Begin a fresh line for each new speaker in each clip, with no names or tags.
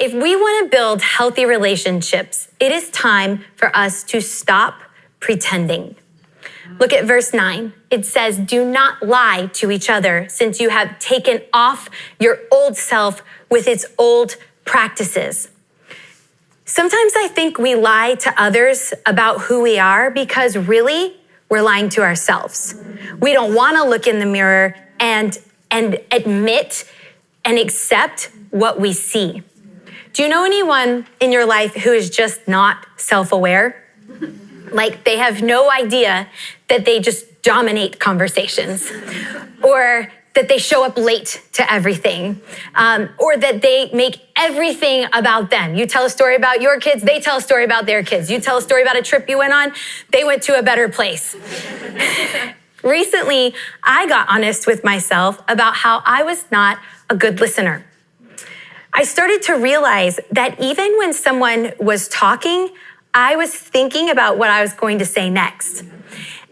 If we want to build healthy relationships, it is time for us to stop pretending. Look at verse 9. It says, do not lie to each other, since you have taken off your old self with its old practices. Sometimes I think we lie to others about who we are because really we're lying to ourselves. We don't want to look in the mirror and admit and accept what we see. Do you know anyone in your life who is just not self-aware? Like they have no idea that they just dominate conversations, or that they show up late to everything, or that they make everything about them. You tell a story about your kids, they tell a story about their kids. You tell a story about a trip you went on, they went to a better place. Recently, I got honest with myself about how I was not a good listener. I started to realize that even when someone was talking, I was thinking about what I was going to say next.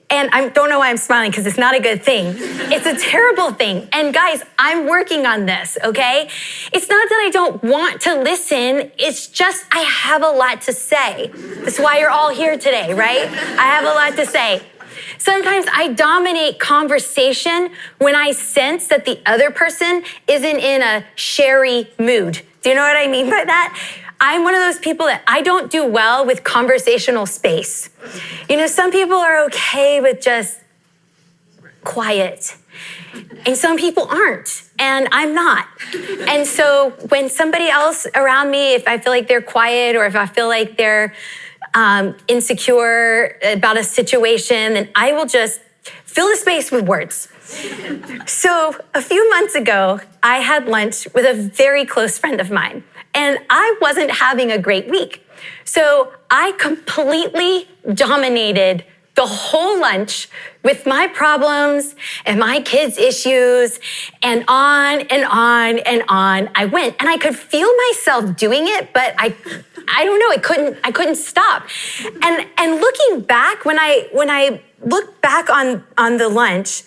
And I don't know why I'm smiling, because it's not a good thing. It's a terrible thing. And guys, I'm working on this, okay? It's not that I don't want to listen. It's just I have a lot to say. That's why you're all here today, right? I have a lot to say. Sometimes I dominate conversation when I sense that the other person isn't in a sherry mood. Do you know what I mean by that? I'm one of those people that I don't do well with conversational space. You know, some people are okay with just quiet, and some people aren't, and I'm not. And so when somebody else around me, if I feel like they're quiet or if I feel like they're insecure about a situation, then I will just fill the space with words. So a few months ago, I had lunch with a very close friend of mine, and I wasn't having a great week. So I completely dominated the whole lunch with my problems and my kids' issues, and on and on and on I went. And I could feel myself doing it, but I don't know, I couldn't stop. And looking back, when I looked back on the lunch,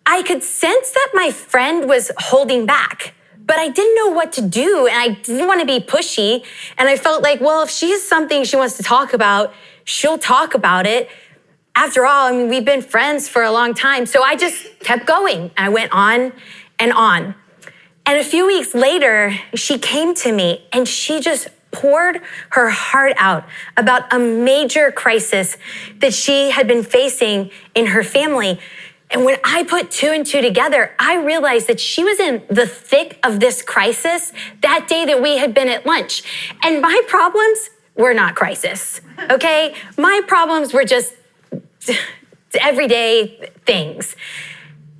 I could sense that my friend was holding back, but I didn't know what to do, and I didn't want to be pushy. And I felt like, well, if she has something she wants to talk about, she'll talk about it. After all, I mean, we've been friends for a long time. So I just kept going. I went on and on. And a few weeks later, she came to me and she just poured her heart out about a major crisis that she had been facing in her family. And when I put two and two together, I realized that she was in the thick of this crisis that day that we had been at lunch. And my problems were not crisis, okay? My problems were just everyday things.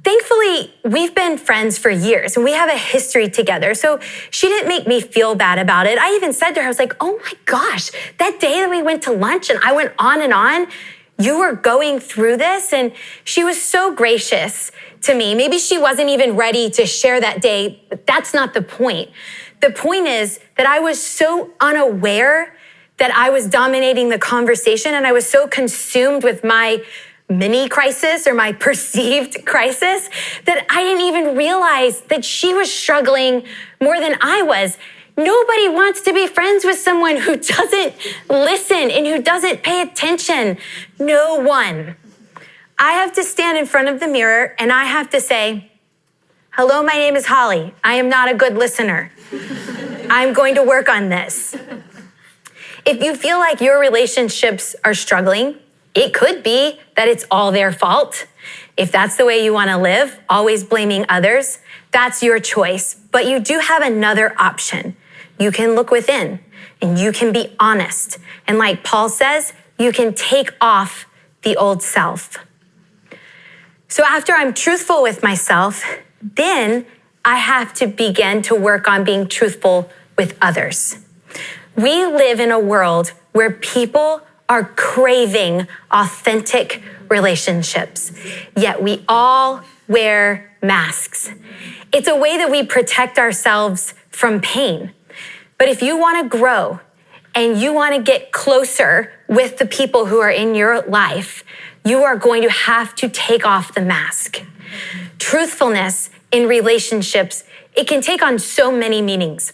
Thankfully, we've been friends for years and we have a history together. So she didn't make me feel bad about it. I even said to her, I was like, oh my gosh, that day that we went to lunch and I went on and on, you were going through this. And she was so gracious to me. Maybe she wasn't even ready to share that day, but that's not the point. The point is that I was so unaware that I was dominating the conversation, and I was so consumed with my mini crisis or my perceived crisis that I didn't even realize that she was struggling more than I was. Nobody wants to be friends with someone who doesn't listen and who doesn't pay attention. No one. I have to stand in front of the mirror and I have to say, hello, my name is Holly. I am not a good listener. I'm going to work on this. If you feel like your relationships are struggling, it could be that it's all their fault. If that's the way you want to live, always blaming others, that's your choice. But you do have another option. You can look within and you can be honest. And like Paul says, you can take off the old self. So after I'm truthful with myself, then I have to begin to work on being truthful with others. We live in a world where people are craving authentic relationships, yet we all wear masks. It's a way that we protect ourselves from pain. But if you want to grow and you want to get closer with the people who are in your life, you are going to have to take off the mask. Truthfulness in relationships, it can take on so many meanings.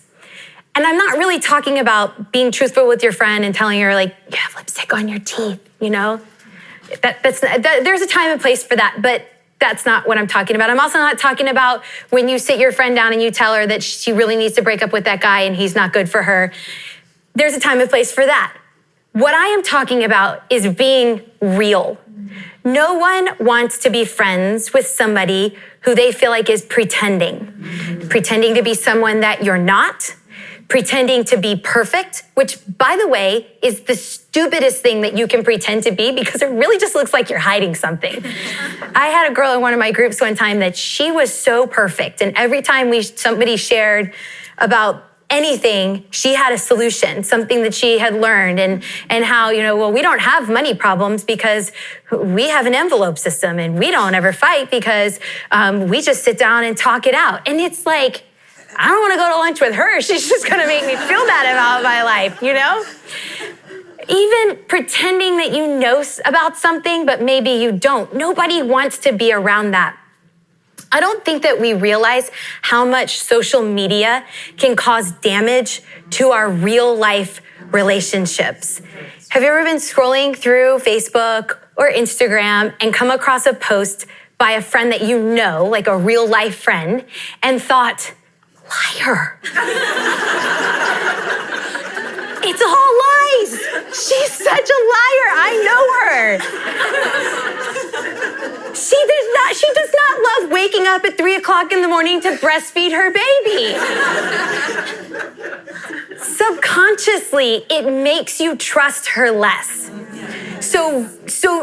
And I'm not really talking about being truthful with your friend and telling her like, you have lipstick on your teeth, you know? There's a time and place for that, but that's not what I'm talking about. I'm also not talking about when you sit your friend down and you tell her that she really needs to break up with that guy and he's not good for her. There's a time and place for that. What I am talking about is being real. No one wants to be friends with somebody who they feel like is pretending to be someone that you're not, pretending to be perfect, which, by the way, is the stupidest thing that you can pretend to be because it really just looks like you're hiding something. I had a girl in one of my groups one time that she was so perfect, and every time somebody shared about anything, she had a solution, something that she had learned, and how, well, we don't have money problems because we have an envelope system, and we don't ever fight because we just sit down and talk it out. And it's like, I don't want to go to lunch with her. She's just going to make me feel bad about my life, Even pretending that you know about something, but maybe you don't. Nobody wants to be around that. I don't think that we realize how much social media can cause damage to our real life relationships. Have you ever been scrolling through Facebook or Instagram and come across a post by a friend that you know, like a real life friend, and thought, liar. It's all lies. She's such a liar. I know her. She does not love waking up at 3 o'clock in the morning to breastfeed her baby. Subconsciously, it makes you trust her less. So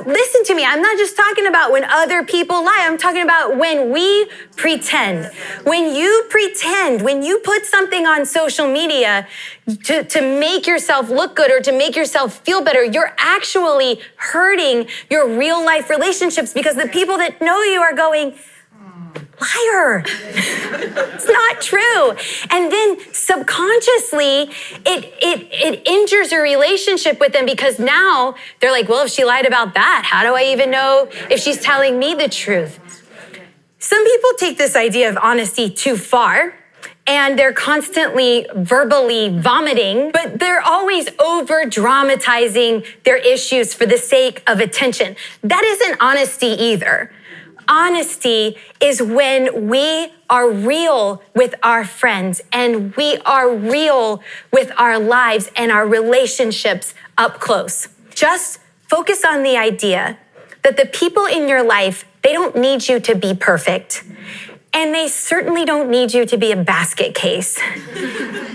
listen to me. I'm not just talking about when other people lie. I'm talking about when we pretend. When you pretend, when you put something on social media to make yourself look good or to make yourself feel better, you're actually hurting your real life relationships because the people that know you are going, liar. It's not true. And then subconsciously, it injures your relationship with them because now they're like, well, if she lied about that, how do I even know if she's telling me the truth? Some people take this idea of honesty too far, and they're constantly verbally vomiting, but they're always over-dramatizing their issues for the sake of attention. That isn't honesty either. Honesty is when we are real with our friends and we are real with our lives and our relationships up close. Just focus on the idea that the people in your life, they don't need you to be perfect. And they certainly don't need you to be a basket case.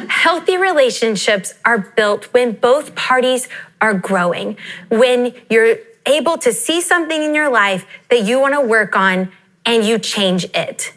Healthy relationships are built when both parties are growing, when you're able to see something in your life that you want to work on and you change it.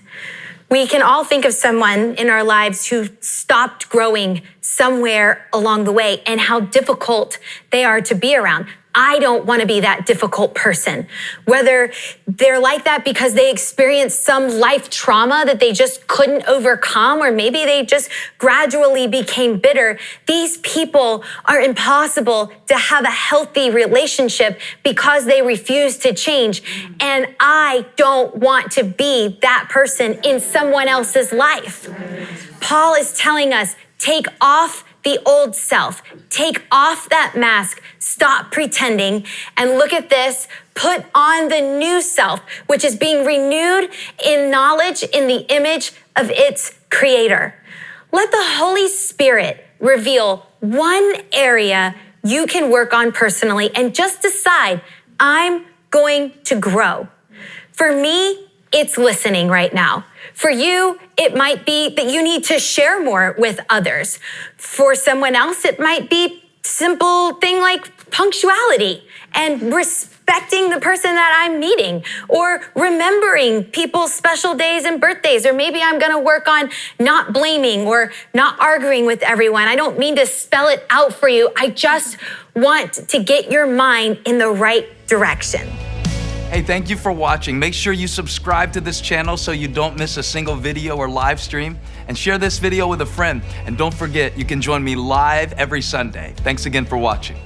We can all think of someone in our lives who stopped growing somewhere along the way and how difficult they are to be around. I don't want to be that difficult person. Whether they're like that because they experienced some life trauma that they just couldn't overcome, or maybe they just gradually became bitter. These people are impossible to have a healthy relationship because they refuse to change. And I don't want to be that person in someone else's life. Paul is telling us, take off the old self. Take off that mask. Stop pretending and look at this. Put on the new self, which is being renewed in knowledge in the image of its creator. Let the Holy Spirit reveal one area you can work on personally and just decide, I'm going to grow. For me, it's listening right now. For you, it might be that you need to share more with others. For someone else, it might be simple thing like punctuality and respecting the person that I'm meeting, or remembering people's special days and birthdays. Or maybe I'm going to work on not blaming or not arguing with everyone. I don't mean to spell it out for you. I just want to get your mind in the right direction.
Hey, thank you for watching. Make sure you subscribe to this channel so you don't miss a single video or live stream, and share this video with a friend. And don't forget, you can join me live every Sunday. Thanks again for watching.